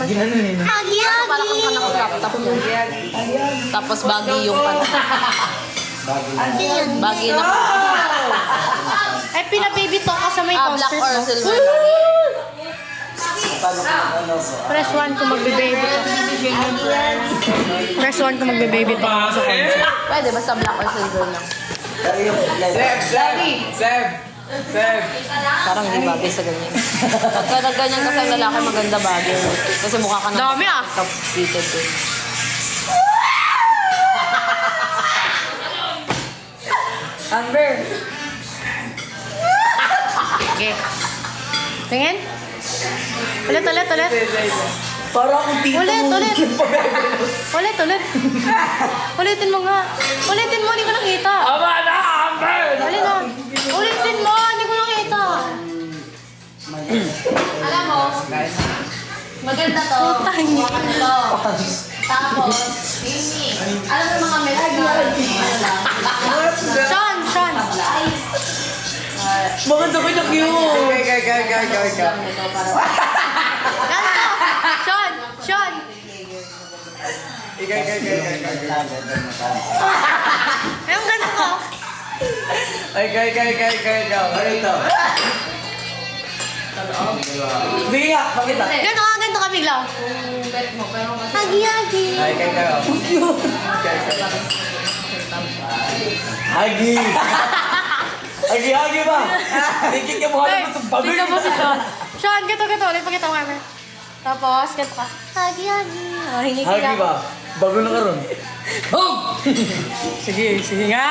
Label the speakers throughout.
Speaker 1: naman siya. Ano, para kang ka naka-crop top mo. Tapos baggy yung pants. Baggy na.
Speaker 2: Ay, pina-baby talk ka sa may
Speaker 1: Black
Speaker 2: concert,
Speaker 1: or
Speaker 2: no?
Speaker 1: silver.
Speaker 2: Press 1 kung magbe-baby talk. Press 1 kung magbe-baby talk ka sa concert.
Speaker 1: Pwede, basta black or silver lang.
Speaker 3: Seb!
Speaker 1: Parang hindi bagay sa ganyan. Pagka ganyan kasi ang lalaki maganda bagay. Kasi mukha ka na
Speaker 2: Dami, ah.
Speaker 1: top-fitted eh.
Speaker 3: Amber!
Speaker 2: Okay. Tingin? Ulit.
Speaker 3: Para akong tito
Speaker 2: Ulit.
Speaker 3: mo.
Speaker 2: Ulit. Ulitin mo nga. Ulitin mo, hindi ko nakita.
Speaker 3: Tama na, Amber!
Speaker 2: Dali na. Ulitin mo, hindi ko nakita.
Speaker 1: Alam mo, maganda to.
Speaker 2: Putang niya.
Speaker 1: Tapos, Amy, alam mo mga
Speaker 2: Sean.
Speaker 3: Maganda ko na cute!
Speaker 2: Ganto. Sean. Ayun, ganto ko.
Speaker 3: Ito. Sige nga, pakita.
Speaker 2: Ganto ka bigla. Hagi.
Speaker 3: Hagi! Hagi ba? Tingin ka mo
Speaker 2: Hey,
Speaker 3: halos itong bagay.
Speaker 2: tingnan mo si Sean. Sean, ganto. Ulit pakita mo kami. Tapos, ganto ka. Hagi. Oh, hingi
Speaker 3: Hagi
Speaker 2: ka.
Speaker 3: ba? Bago na karon.
Speaker 2: Sige nga.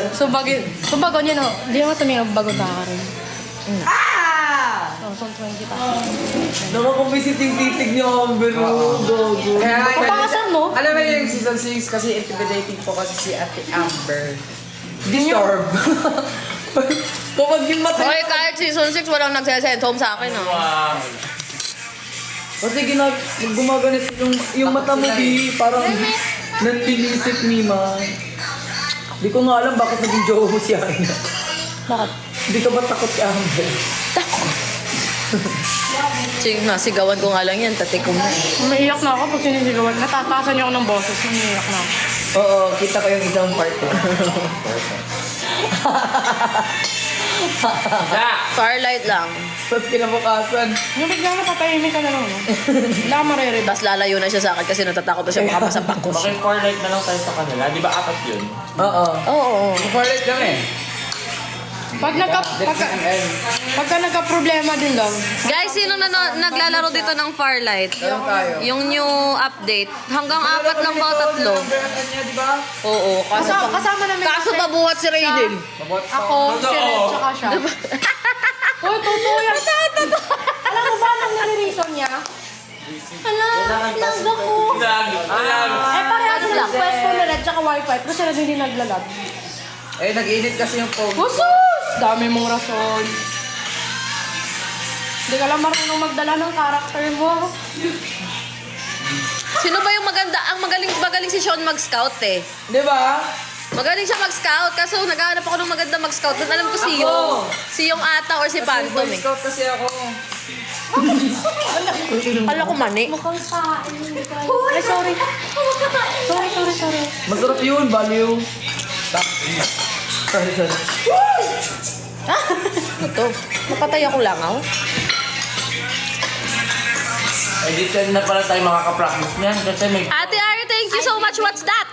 Speaker 2: Sumbago niya, no? Hindi naman tumingin bago na ka rin. Oh, so 20 pa.
Speaker 3: Nakakumpisit yung titig niyo, Amber. Gago.
Speaker 2: Papangasan mo?
Speaker 4: Alam mo yung season 6 kasi intimidating po kasi si Ate Amber.
Speaker 3: Disturb. Kapag yung mata.
Speaker 1: Okay, kahit season 6, walang nagsasend home sa akin, ah.
Speaker 3: Kasi gumaganit yung mata mo, Bi. Parang nanlilisip, Mima. Di ko nga alam bakit naging jowa mo siya.
Speaker 2: Bakit?
Speaker 3: Di ka ba takot kay Amber?
Speaker 1: Nasigawan ko nga lang yan, tatikom na.
Speaker 2: Umiiyak na ako pag sinisigawan. Natatasan niyo ako ng boses. Umiiyak na ako.
Speaker 3: Oo, kita ko yung isang part ko.
Speaker 1: Starlight lang.
Speaker 3: Tapos kinabukasan.
Speaker 2: Yung bigla na patahimik ka na lang, no? Wala ka maririnig.
Speaker 1: Tapos lalayo na siya sa akin kasi natatakot na siya baka masapak ko siya.
Speaker 5: Bakit 4 light na lang tayo sa kanila? Di ba apat yun?
Speaker 3: Oo.
Speaker 1: Oo.
Speaker 4: Forlet lang eh.
Speaker 2: Pagka nagka-problema din lang.
Speaker 1: Guys, sino na naglalaro dito ng Farlight?
Speaker 4: tayo.
Speaker 1: Yung new update. Hanggang 4 lang ba o 3? Oo.
Speaker 2: Kasama namin
Speaker 1: Kaso
Speaker 2: kasi-
Speaker 1: pabuhat si Raiden.
Speaker 2: Ako, si Red, tsaka siya. Uy, totoo yan. Alam mo ba anong nare-reason niya? Lag ako. Eh, parehas yung request ko na Red tsaka wifi. Pero sila din naglalag.
Speaker 4: Eh, nag-init kasi yung phone.
Speaker 2: Husus! Dami mong rason. Hindi ka lang marunong magdala ng karakter mo.
Speaker 1: Sino ba yung maganda? Ang magaling si Sean mag-scout eh.
Speaker 3: Di ba?
Speaker 1: Magaling siya mag-scout. Kaso naghahanap ako ng maganda mag-scout. Doon alam ko si
Speaker 3: Ako.
Speaker 1: Yung. Si Yung ata or si Phantom
Speaker 4: Boy
Speaker 1: eh.
Speaker 4: Scout kasi ako.
Speaker 1: Kala ko mani.
Speaker 2: Mukhang kain. Ay, sorry. Sorry.
Speaker 3: Masarap yun, baliw. Sorry.
Speaker 1: Ito. Napatay ako langaw.
Speaker 5: Ay, dito na pala tayo makaka-practice niyan kasi may...
Speaker 1: Ate Ari, thank you so much. What's that?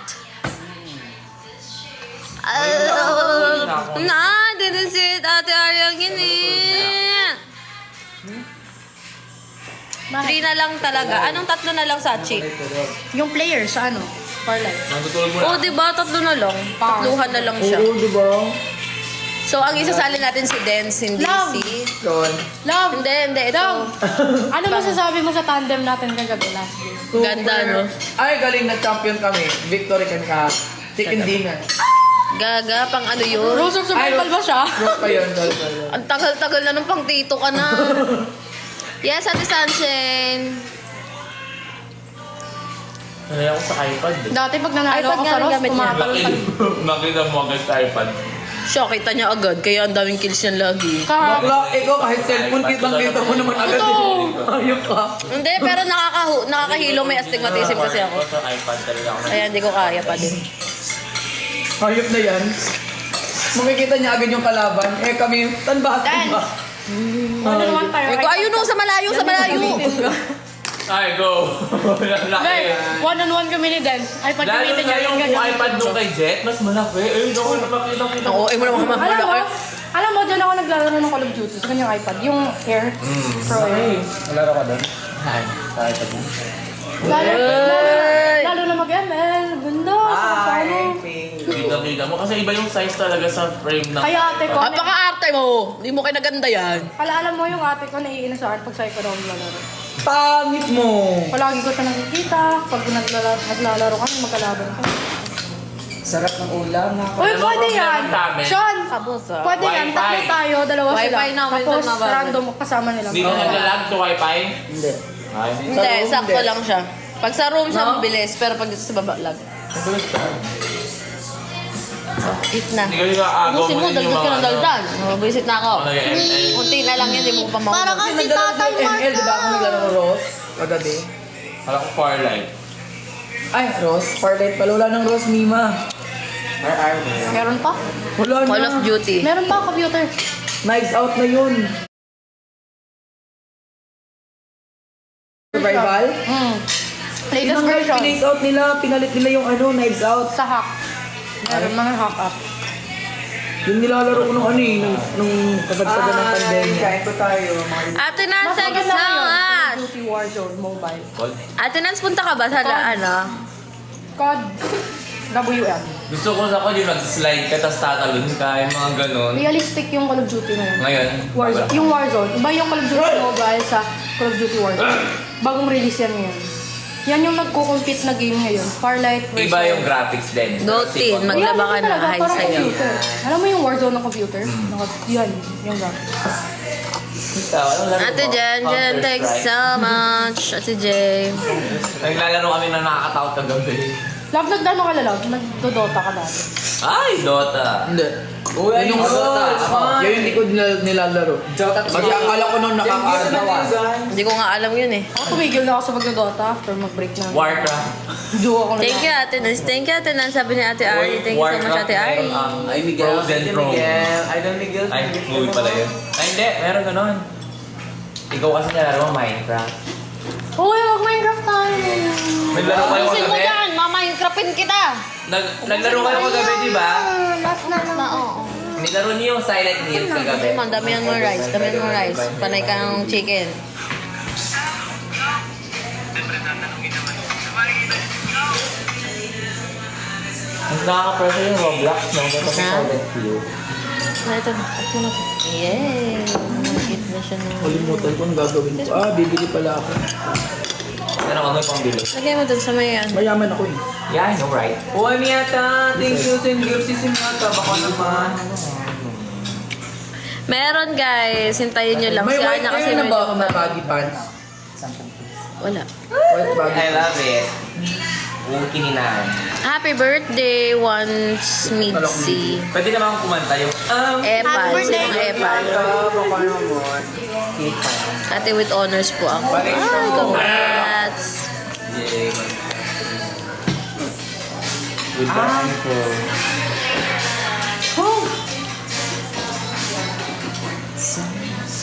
Speaker 1: Didn't see it. Ate Ari, ang gini. 3 na lang talaga. Anong 3 na lang, Sachi?
Speaker 2: Yung player sa ano? Farlight.
Speaker 5: Natutulog mo
Speaker 1: Oo,
Speaker 5: na.
Speaker 1: diba? 3 na lang. 3 na lang siya.
Speaker 3: Oo, di ba?
Speaker 1: So, ang isasali natin si Dance, hindi
Speaker 2: Love.
Speaker 1: si...
Speaker 2: Love!
Speaker 1: Hindi. Ito.
Speaker 2: Love! Ano masasabi mo sa tandem natin kagabi last day?
Speaker 1: Ganda, no?
Speaker 4: Ay, galing na champion kami. Victory kan ka. Chicken dinner.
Speaker 1: Gaga, pang ano yun?
Speaker 2: Rules of survival ba siya?
Speaker 4: Rose pa yun.
Speaker 1: Ang tagal-tagal na nung pang tito ka na. Yes, Ate Sunshine.
Speaker 5: Sanay ako sa iPad.
Speaker 2: Dati pag nanalo
Speaker 1: iPad
Speaker 2: ako
Speaker 1: nga
Speaker 2: sa
Speaker 1: rin
Speaker 2: Ross,
Speaker 1: gamit niya.
Speaker 2: tumatalon.
Speaker 5: Nakita mo agad sa iPad.
Speaker 1: Siya, kita niya agad. Kaya ang daming kills niyan lagi.
Speaker 3: Bakla, ikaw kahit cellphone kitang-kita mo naman agad. Ayok ka.
Speaker 1: Hindi, pero nakakahilo. May astigmatism kasi ako.
Speaker 5: Sa iPad talaga ako.
Speaker 1: Kaya hindi ko kaya pa din.
Speaker 3: Ayok na yan. Makikita niya agad yung kalaban. Eh kami, tanba.
Speaker 2: Ano naman tayo?
Speaker 1: Ay, ko, ayun o, sa malayo, sa malayo.
Speaker 5: Ay, go! Laki.
Speaker 2: One-on-one kami ni Dance. Ay, pag
Speaker 5: Lalo
Speaker 2: gamitin
Speaker 5: na
Speaker 2: niya
Speaker 5: yung iPad nung kay Jet, mas malaki. Ayun, ako na makita-kita.
Speaker 1: Oo, ay mo naman
Speaker 2: Alam mo, dyan ako naglalaro ng Call of Duty sa kanyang iPad. Yung Air Pro Air.
Speaker 4: Nalaro ka doon? Sa iPad mo?
Speaker 2: Lalo na mag-ML. Ganda. Ano?
Speaker 5: Kita-kita mo. Kasi iba yung size talaga sa frame na.
Speaker 2: Kaya ate ko,
Speaker 1: Apaka-arte mo. Hindi mo kinaganda yan.
Speaker 2: alam mo yung ate ko naiinis sa akin pag sa ikaw naglalaro.
Speaker 3: Pangit mo.
Speaker 2: Palagi ko siya nakikita. Pag naglalaro kami, magkalaban ka.
Speaker 4: Sarap ng ulam.
Speaker 2: Uy,
Speaker 5: Ano
Speaker 2: pwede
Speaker 5: problema
Speaker 2: yan.
Speaker 5: namin?
Speaker 2: Sean,
Speaker 1: Tapos
Speaker 2: pwede yan.
Speaker 5: Wi-Fi.
Speaker 2: Tatlo tayo, dalawa sila.
Speaker 1: Wi-Fi namin
Speaker 2: Tapos
Speaker 1: doon, mababa.
Speaker 2: random kasama nila.
Speaker 5: Hindi ka naglalag to Wi-Fi?
Speaker 3: Hindi.
Speaker 5: Ay,
Speaker 1: Hindi,
Speaker 3: room,
Speaker 1: sakto
Speaker 3: hindi.
Speaker 1: lang siya. Pag sa room siya,
Speaker 3: No?
Speaker 1: mabilis. Pero pag dito sa baba, lag. Eat na.
Speaker 5: Hindi kayo nakaagaw
Speaker 1: Busin mo,
Speaker 5: din yung
Speaker 1: dagdag ka ng
Speaker 5: mga
Speaker 1: daldan. Visit na ako.
Speaker 5: Ano, nag-ML.
Speaker 1: Kunti na lang yan, di mo pa makuha.
Speaker 2: Para kasi
Speaker 3: Nagdala
Speaker 2: tatay
Speaker 3: sa ML, di ba ako naglaro ng Rose? Kagabi.
Speaker 5: Kala ko Farlight.
Speaker 3: Ay, Rose. Farlight pala. Wala ng Rose, Mima.
Speaker 2: Meron pa?
Speaker 3: Wala na.
Speaker 1: Call of Duty.
Speaker 2: Meron pa, computer.
Speaker 3: Knives Out na yun. Survival?
Speaker 2: Latest version.
Speaker 3: Knives Out nila. Pinalit nila yung Knives Out.
Speaker 2: Sa hack. Meron mga hack up.
Speaker 3: Yung nilalaro ko nung nung kasagsagan ng pandemya.
Speaker 4: Kain po tayo.
Speaker 1: Ate Nance,
Speaker 2: Mas
Speaker 1: thank you
Speaker 2: maganda
Speaker 1: so
Speaker 2: yun.
Speaker 1: much.
Speaker 2: Duty Warzone Mobile.
Speaker 5: Gold.
Speaker 1: Ate Nance, punta ka ba sa
Speaker 2: COD WM.
Speaker 5: Gusto ko sa ko yung nag-slide ka, tapos tatalon ka, yung mga ganon.
Speaker 2: Realistic yung Call of Duty ngayon.
Speaker 5: Ngayon,
Speaker 2: Warzone. Yung Warzone. Iba yung Call of Duty Mobile sa Call of Duty Warzone. Bagong release yan ngayon. Yan yung nagko-compete na game ngayon. Farlight versus...
Speaker 5: iba yung graphics din.
Speaker 1: Go team,
Speaker 2: Uy,
Speaker 1: maglaba
Speaker 2: ano
Speaker 1: ka na
Speaker 2: talaga,
Speaker 1: high
Speaker 2: parang
Speaker 1: sa'yo.
Speaker 2: computer. Alam mo yung Warzone ng computer? Yan, yung graphics.
Speaker 1: Ate Jen, thanks so much. Ate Jen.
Speaker 5: Naglalaro kami na nakakatakot kagabi.
Speaker 2: Love, nagdano ka love? Nagdodota ka dati.
Speaker 5: Ay, Dota.
Speaker 3: Hindi.
Speaker 4: Uy,
Speaker 3: Yan yung Yun yung hindi ko nilalaro.
Speaker 4: Jota.
Speaker 3: Kasi akala ko nung nakakaano.
Speaker 1: Hindi ko nga alam yun eh.
Speaker 2: Ako tumigil na ako sa pagdodota after mag-break na.
Speaker 5: Warcraft.
Speaker 2: Duo ako na.
Speaker 1: Thank you, Ate Nance. Thank you, Ate Nance. Sabi ni Ate Ari. Thank you so much, Ate Ari.
Speaker 4: Ay, Miguel.
Speaker 5: Frozen Throne.
Speaker 4: Idol Miguel.
Speaker 5: Ay, movie pala yun. Ay, hindi. Meron ganon. Ikaw kasi nalaro mo Minecraft.
Speaker 2: Uy, mag-Minecraft tayo.
Speaker 5: Naglaro kayo
Speaker 1: Ayusin mo
Speaker 5: kagabi?
Speaker 1: dyan, mama-minecrapin kita.
Speaker 5: Naglaro kayo kagabi, di ba?
Speaker 2: Last na lang.
Speaker 1: Oo.
Speaker 5: Nilaro niyo yung Silent Hills kagabi.
Speaker 1: Man, damihan mo rice. Damihan mo rice. Panay ka ng chicken.
Speaker 5: Mas nakaka-pressure yung Roblox, no? Ito sa
Speaker 1: Ha?
Speaker 5: Silent Hills.
Speaker 1: Ito, ito na. Yay! Nakit na siya ng...
Speaker 3: Kalimutan ko ang gagawin ko. Bibili pala ako.
Speaker 5: Ano ka may pambili?
Speaker 1: Lagay mo dun sa may yan.
Speaker 3: Mayaman ako eh.
Speaker 5: Yeah, I know, right?
Speaker 4: Uy, Miyata. Thank you, Senyor. Si Miyata. Baka naman.
Speaker 1: Meron guys, hintayin nyo lang.
Speaker 3: May
Speaker 1: Si
Speaker 3: white
Speaker 1: Ana kasi
Speaker 3: hair na
Speaker 1: medyo
Speaker 3: ba ako na baggy pants?
Speaker 1: wala.
Speaker 3: White baggy
Speaker 5: I love it. Kininan.
Speaker 1: Happy birthday, once Mitzi.
Speaker 5: Pwede naman akong kumanta yung...
Speaker 1: Epal. Sino ang Epal?
Speaker 4: Baka naman.
Speaker 1: Ate with honors po ako. Ay, congrats.
Speaker 5: Yay. Good luck po.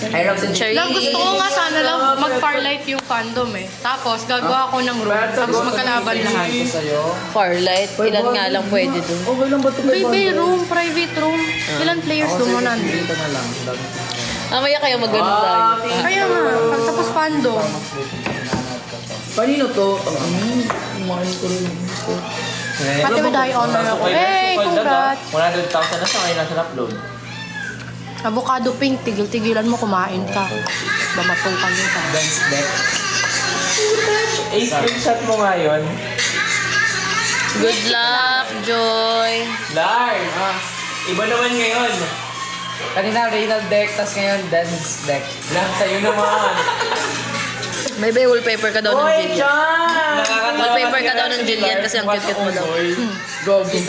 Speaker 4: Ay, Rob,
Speaker 1: Cherry.
Speaker 2: Love, gusto ko nga sana love mag-Farlight yung fandom eh. Tapos, gagawa ako ng room. Tapos magkalaban lahat.
Speaker 4: sa'yo.
Speaker 1: Farlight. Ilan nga lang pwede dun.
Speaker 3: Okay lang ba ito kay
Speaker 2: Baby
Speaker 3: Bando?
Speaker 2: room, private room. Ilan players doon mo nandun?
Speaker 4: Dito na lang.
Speaker 1: Mamaya kayo mag-ganun tayo.
Speaker 2: Kaya nga, pagtapos fandom.
Speaker 3: Kanino to? Kumain ko rin.
Speaker 2: Pati with high honor ako. Hey, congrats!
Speaker 5: 100,000 na sa kayo nasa upload.
Speaker 2: Avocado pink, tigil-tigilan mo kumain ka. Bamatukan yun ka.
Speaker 4: Dance deck.
Speaker 5: Screenshot mo nga yun.
Speaker 1: Good luck, Joy.
Speaker 5: Lars! Iba naman ngayon.
Speaker 4: Kanina, Reynald deck. Tapos ngayon, dance deck.
Speaker 5: Lars, sa'yo naman.
Speaker 1: May wallpaper ka daw ng Jillian.
Speaker 5: Nakakatawa
Speaker 1: Wallpaper ka
Speaker 5: kasi
Speaker 1: daw ng
Speaker 5: si
Speaker 1: Jillian
Speaker 5: Lars
Speaker 1: kasi ang
Speaker 5: mukha
Speaker 1: cute-cute mo daw.
Speaker 5: unggoy.
Speaker 3: Gogi.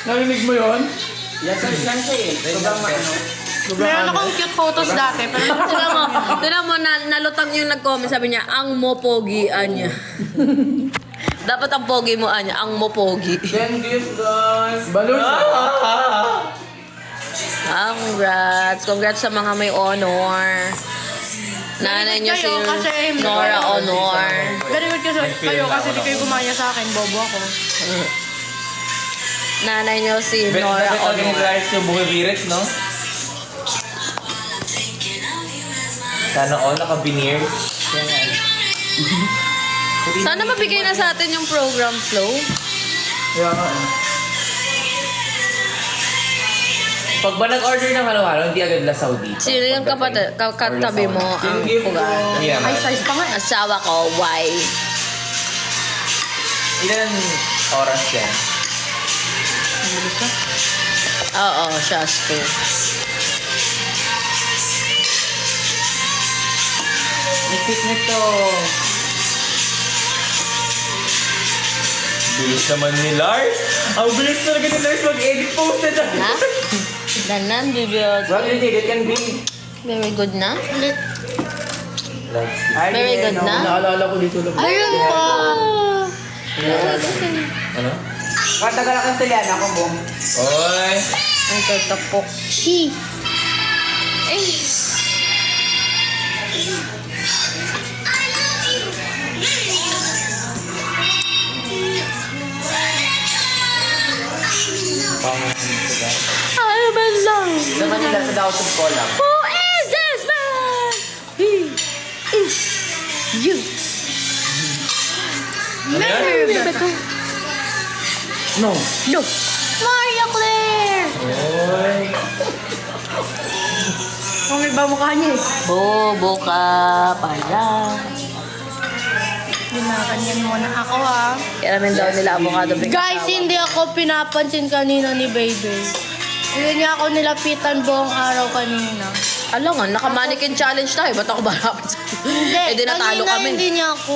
Speaker 3: Narinig mo yun?
Speaker 5: Yan lang siya eh. Sobrang ano.
Speaker 2: Meron akong cute photos dati, pero
Speaker 1: Tignan mo, nalutang yung nag-comment. Sabi niya, ang mopogian niya. Dapat ang pogi mo, Anya. Ang mopogi.
Speaker 5: 10 gifts, guys.
Speaker 3: Balloons.
Speaker 1: Congrats. Congrats sa mga may honor. Nanay niya si
Speaker 2: Kayo, kasi-
Speaker 1: Nora Honor.
Speaker 2: very good kayo kasi di kayo gumaya sa akin, bobo ako.
Speaker 1: Nanay niyo si
Speaker 5: Bet
Speaker 1: Nora
Speaker 5: na bet
Speaker 1: Honor.
Speaker 5: organize yung bumibirit, no? Sana all naka-veneer.
Speaker 1: Sana mabigay na sa atin yung program flow.
Speaker 3: Kaya nga eh.
Speaker 5: Pag ba nag-order ng halo-halo, hindi agad lasaw dito.
Speaker 1: Sino yung katabi mo ang pugan?
Speaker 5: Hindi naman.
Speaker 2: High size pa nga.
Speaker 1: Asawa ko, why?
Speaker 5: Ilan oras yan?
Speaker 1: Oo, siya too.
Speaker 5: Ipit nito. Bilis naman ni Lars. Ang bilis talaga ni Lars mag-edit post na dyan.
Speaker 1: Na? Danan, bibiyot.
Speaker 5: Well, hindi. It can be.
Speaker 1: Very good na.
Speaker 5: Ay,
Speaker 1: Very good na.
Speaker 3: Naalala ko dito lang.
Speaker 1: Ayun pa!
Speaker 5: Ano?
Speaker 4: Katagal ang Castellana ako, Bong.
Speaker 5: Oy.
Speaker 1: Ang tatapok. Eh. Ano ba lang?
Speaker 5: Sa Manila, sa Daos of Colam.
Speaker 1: Who is this man? He is you.
Speaker 5: Ano yan?
Speaker 1: Rebecca.
Speaker 3: No.
Speaker 1: No. Maria Claire.
Speaker 5: Oy.
Speaker 2: Kung iba mukha niya eh.
Speaker 1: Bobo ka pala.
Speaker 2: Ginaganyan mo na ako ha.
Speaker 1: Kaya namin daw nila avocado big
Speaker 2: Guys, hindi ako pinapansin kanina ni Baby. Hindi niya ako nilapitan buong araw kanina.
Speaker 1: Alam nga, naka-mannequin challenge tayo. Ba't ako barapit sa
Speaker 2: Hindi,
Speaker 1: Eh, di natalo
Speaker 2: kanina
Speaker 1: kami.
Speaker 2: hindi niya ako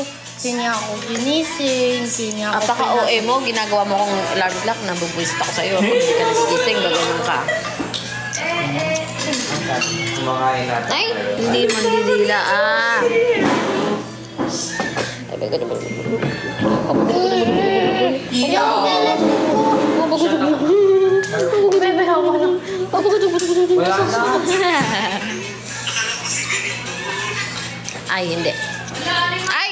Speaker 2: ginising, hindi niya ako
Speaker 1: Apaka-OA mo, ginagawa mo kong alarm clock na bubwisit ako sa'yo. Kung hindi ka nagigising, gagawin ka.
Speaker 5: Kumakain natin.
Speaker 1: Ay, hindi mandidila ah. Ay, baga naman.
Speaker 5: Wala na.
Speaker 1: Ay, hindi. Ay!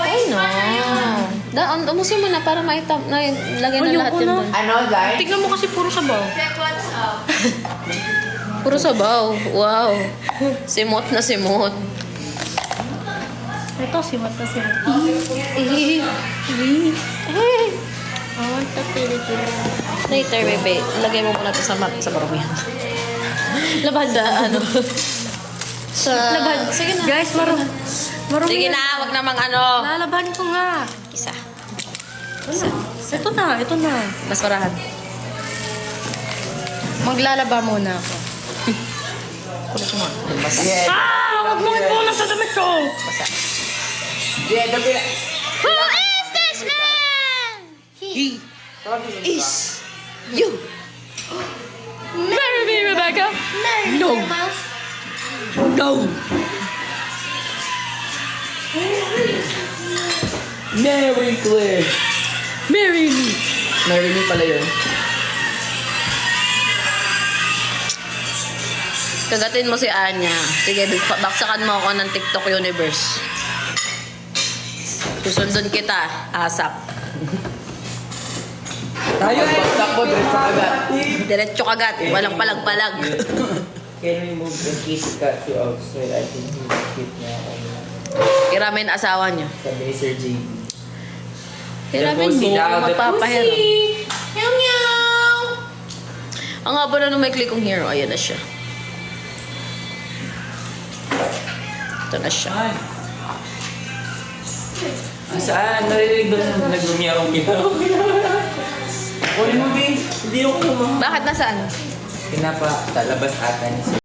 Speaker 1: Ay, no. Umusin mo na para maitap na lagay na lahat yun doon.
Speaker 4: Ano, guys?
Speaker 2: Tignan mo kasi puro sabaw.
Speaker 1: Puro sabaw. Wow. Simot na simot.
Speaker 2: Ito, simat na simat. I want the Philippine.
Speaker 1: Later, bebe. Lagay mo muna ito sa baromihan. Labad sa ano. Sa...
Speaker 2: Labad.
Speaker 1: Sige na.
Speaker 2: Guys, marumi.
Speaker 1: Sige na, wag namang ano.
Speaker 2: Lalaban ko nga.
Speaker 1: Isa.
Speaker 2: Ito na.
Speaker 1: Mas parahan.
Speaker 2: Maglalaba muna ako.
Speaker 5: Yeah.
Speaker 2: Huwag mo ipunan sa damit ko!
Speaker 5: Yeah, gabi na.
Speaker 1: Who is this man? He is you. Marry me, Rebecca. No. No.
Speaker 3: Mary Claire.
Speaker 1: Marry me.
Speaker 3: Mary me pala yun.
Speaker 1: Kagatin mo si Anya. Sige, baksakan mo ako ng TikTok universe. Susundon kita, asap.
Speaker 3: Tayo, bagsak ko, diretso agad.
Speaker 1: Diretso kagat, walang palag-palag.
Speaker 5: Can we move the kiss cut to outside? I think he will keep niya ako.
Speaker 1: Iramin asawa niyo.
Speaker 5: Sabi ni Sir JB.
Speaker 1: Iramin
Speaker 5: pussy
Speaker 1: mo,
Speaker 5: daw, the
Speaker 1: magpapahiram.
Speaker 2: Meow meow!
Speaker 1: Ang haba na nung may click kong hero, ayan na siya. Ito na siya.
Speaker 5: Ay. Saan? Narinig doon nag-umiyarong-miyarong. Kunin mo, babe. Hindi ako kumama.
Speaker 1: Bakit nasaan?
Speaker 5: Pinapa, talabas ata ni Sir